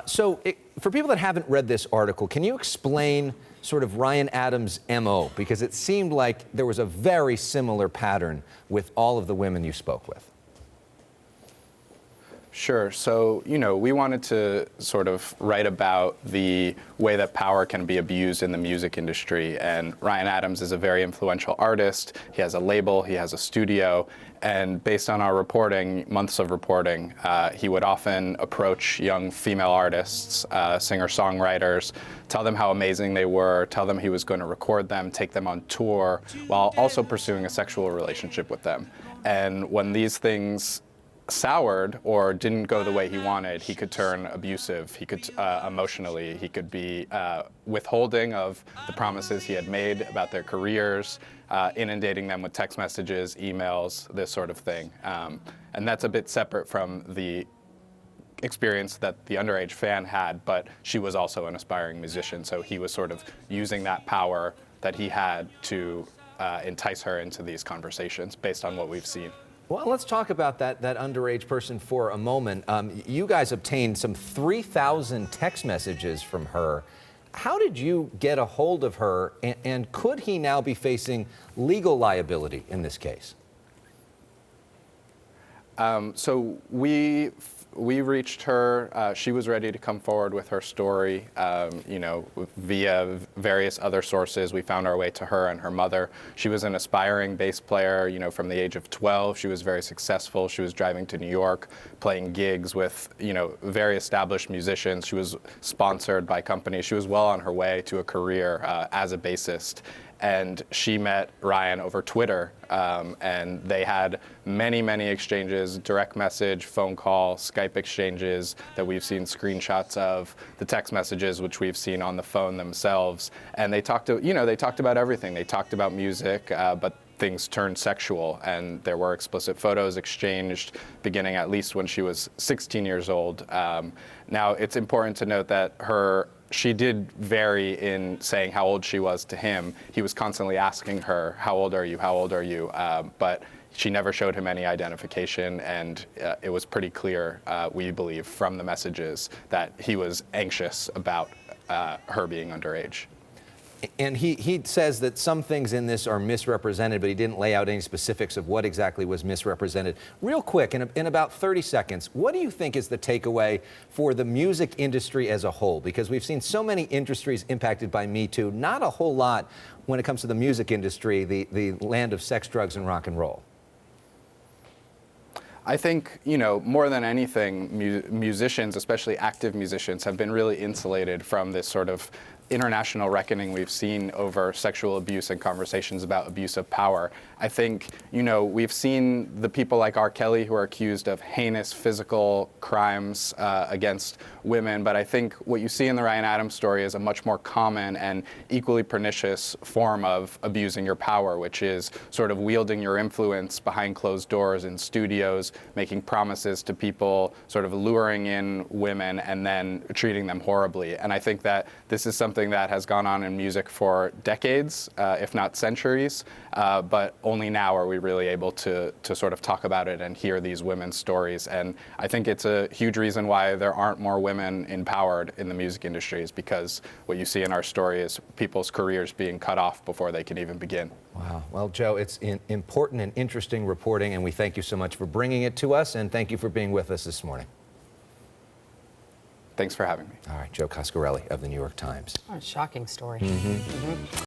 For people that haven't read this article, can you explain sort of Ryan Adams' MO? Because it seemed like there was a very similar pattern with all of the women you spoke with. Sure. So, we wanted to sort of write about the way that power can be abused in the music industry. And Ryan Adams is a very influential artist. He has a label, he has a studio. And based on our reporting, months of reporting, he would often approach young female artists, singer-songwriters, tell them how amazing they were, tell them he was going to record them, take them on tour, while also pursuing a sexual relationship with them. And when these things soured or didn't go the way he wanted, he could turn abusive. He could emotionally, he could be withholding of the promises he had made about their careers, inundating them with text messages, emails, this sort of thing. And that's a bit separate from the experience that the underage fan had, but she was also an aspiring musician, so he was sort of using that power that he had to entice her into these conversations based on what we've seen. Well, let's talk about that underage person for a moment. You guys obtained some 3,000 text messages from her. How did you get a hold of her, and could he now be facing legal liability in this case? So we reached her. She was ready to come forward with her story. Via various other sources, we found our way to her and her mother. She was an aspiring bass player, from the age of 12. She was very successful. She was driving to New York, playing gigs with, very established musicians. She was sponsored by companies. She was well on her way to a career as a bassist. And she met Ryan over Twitter, and they had many, many exchanges, direct message, phone call, Skype exchanges that we've seen screenshots of, the text messages which we've seen on the phone themselves. And they talked about everything. They talked about music, but things turned sexual, and there were explicit photos exchanged beginning at least when she was 16 years old. Now, it's important to note that she did vary in saying how old she was to him. He was constantly asking her, how old are you, how old are you? But she never showed him any identification, and it was pretty clear, we believe, from the messages that he was anxious about her being underage. And he says that some things in this are misrepresented, but he didn't lay out any specifics of what exactly was misrepresented. Real quick, in about 30 seconds, what do you think is the takeaway for the music industry as a whole? Because we've seen so many industries impacted by Me Too, not a whole lot when it comes to the music industry, the land of sex, drugs, and rock and roll. I think, more than anything, musicians, especially active musicians, have been really insulated from this sort of international reckoning we've seen over sexual abuse and conversations about abuse of power. I think, we've seen the people like R. Kelly who are accused of heinous physical crimes against women, but I think what you see in the Ryan Adams story is a much more common and equally pernicious form of abusing your power, which is sort of wielding your influence behind closed doors in studios, making promises to people, sort of luring in women and then treating them horribly. And I think that this is something that has gone on in music for decades, if not centuries, but only now are we really able to sort of talk about it and hear these women's stories. And I think it's a huge reason why there aren't more women empowered in the music industry, is because what you see in our story is people's careers being cut off before they can even begin. Wow. Well, Joe, it's important and interesting reporting, and we thank you so much for bringing it to us, and thank you for being with us this morning. Thanks for having me. All right, Joe Coscarelli of the New York Times. What a shocking story.